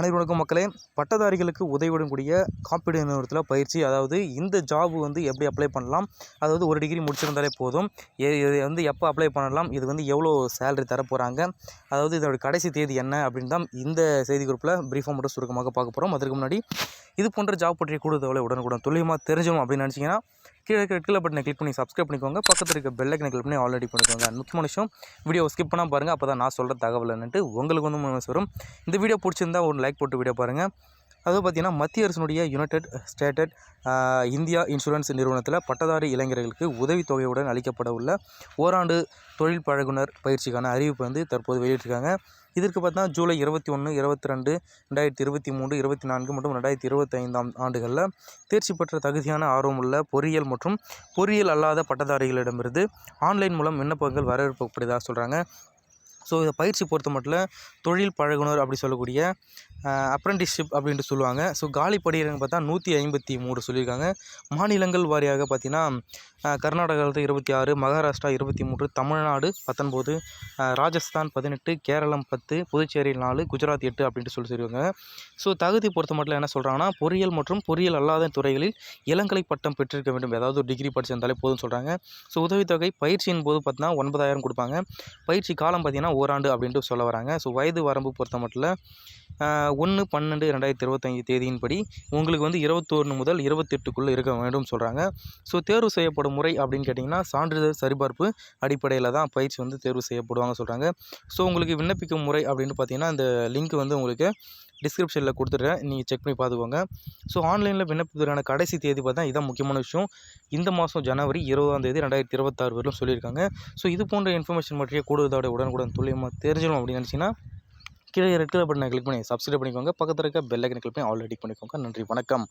அனைவருக்கும் மக்களே, பட்டதாரிகளுக்கு உதவிடக்கூடிய காப்பீடு நிறுவனத்தில் பயிற்சி. அதாவது இந்த ஜாப் எப்படி அப்ளை பண்ணலாம், அதாவது ஒரு டிகிரி முடிச்சிருந்தாலே போதும். இது எப்போ அப்ளை பண்ணலாம், இது எவ்வளோ சேலரி தர போகிறாங்க, அதாவது இதோட கடைசி தேதி என்ன அப்படின்னு தான் இந்த செய்தி குரூப்பில் ப்ரீஃபாக மட்டும் சுருக்கமாக பார்க்க போகிறோம். அதற்கு முன்னாடி இது போன்ற ஜாப் பற்றிய கூடுதலை உடனுக்குடன் துல்லியமாக தெரிஞ்சும் அப்படின்னு நினச்சிங்கன்னா கீழே பட்டனை கிளிக் பண்ணி சப்ஸ்கிரைப் பண்ணிக்கோங்க. பக்கத்தில் இருக்க பெல் ஐக்கனை கிளிக் பண்ணி ஆல்ரெடி பண்ணிக்கோங்க. முக்கியமான விஷயம், வீடியோ ஸ்கிப் பண்ணால் பாருங்கள். அப்போ தான் நான் சொல்கிற தகவல் என்னட்டு உங்களுக்கு வரும். இந்த வீடியோ பிடிச்சிருந்தா ஒரு லைக் போட்டு வீடியோ பாருங்கள். அதுவும் பார்த்திங்கன்னா, மத்திய அரசினுடைய யுனைடெட் ஸ்டேட்டட் இந்தியா இன்சூரன்ஸ் நிறுவனத்தில் பட்டதாரி இளைஞர்களுக்கு உதவித்தொகையுடன் அளிக்கப்பட உள்ள ஓராண்டு தொழில் பழகுனர் பயிற்சிக்கான அறிவிப்பு தற்போது வெளியிட்டிருக்காங்க. இதற்கு பார்த்தீங்கன்னா ஜூலை 21, 22, 2023, 24 மற்றும் 2025 ஆண்டுகளில் தேர்ச்சி பெற்ற தகுதியான ஆர்வமுள்ள பொறியியல் மற்றும் பொறியியல் அல்லாத பட்டதாரிகளிடமிருந்து ஆன்லைன் மூலம் விண்ணப்பங்கள் வரவேற்கப்படுவதாக சொல்கிறாங்க. ஸோ இதை பயிற்சி பொறுத்த மட்டும் தொழில் பழகுனர் அப்படி சொல்லக்கூடிய அப்ரெண்டிஸ்ஷிப் அப்படின்ட்டு சொல்லுவாங்க. ஸோ காலி பணியிடங்கள் பார்த்தா 153 சொல்லியிருக்காங்க. மாநிலங்கள் வாரியாக பார்த்தீங்கன்னா கர்நாடகாவில் 26, மகாராஷ்டிரா 23, தமிழ்நாடு 19, ராஜஸ்தான் 18, கேரளம் 10, புதுச்சேரி 4, குஜராத் 8 அப்படின்ட்டு சொல்லியிருக்காங்க. ஸோ தகுதி பொறுத்த மட்டும் என்ன சொல்கிறாங்கன்னா, பொறியியல் மற்றும் பொறியியல் அல்லாத துறைகளில் இளங்கலை பட்டம் பெற்றிருக்க வேண்டும், ஏதாவது ஒரு டிகிரி படிச்சிருந்தாலே போதும் சொல்கிறாங்க. ஸோ உதவித்தொகை பயிற்சியின் போது பார்த்தீங்கன்னா 9,000 கொடுப்பாங்க. பயிற்சி காலம் பார்த்தீங்கன்னா ஓராண்டு அப்படின்ட்டு சொல்ல வராங்க. ஸோ வயது வரம்பு பொறுத்த மட்டும் 1/12/2025 தேதியின்படி உங்களுக்கு 21 முதல் 28க்குள்ளே இருக்க வேண்டும் சொல்கிறாங்க. ஸோ தேர்வு செய்யப்படும் முறை அப்படின்னு கேட்டிங்கன்னா, சான்றிதழ் சரிபார்ப்பு அடிப்படையில் தான் பயிற்சி தேர்வு செய்யப்படுவாங்க சொல்கிறாங்க. ஸோ உங்களுக்கு விண்ணப்பிக்கும் முறை அப்படின்னு பார்த்தீங்கன்னா, இந்த லிங்க் உங்களுக்கு டிஸ்கிரிப்ஷனில் கொடுத்துட்றேன், நீங்கள் செக் பண்ணி பார்த்துக்கோங்க. ஸோ ஆன்லைனில் விண்ணப்பிப்பதற்கான கடைசி தேதி பார்த்தா இதான் முக்கியமான விஷயம். இந்த மாதம் ஜனவரி 20 2026 வரையும் சொல்லியிருக்காங்க. ஸோ இது போன்ற இன்ஃபர்மேஷன் பற்றிய கூடுதலோட உடனுக்குடன் துல்லியமாக தெரிஞ்சிடும் அப்படின்னு நினச்சிங்கன்னா கீழே ரெட் கலர் பட்டனை கிளிக் பண்ணி சப்ஸ்கிரைப் பண்ணிக்கோங்க. பக்கத்தில் இருக்க பெல் ஐக்கனை கிளிக் பண்ணி ஆல்ரெடி பண்ணிக்கோங்க. நன்றி, வணக்கம்.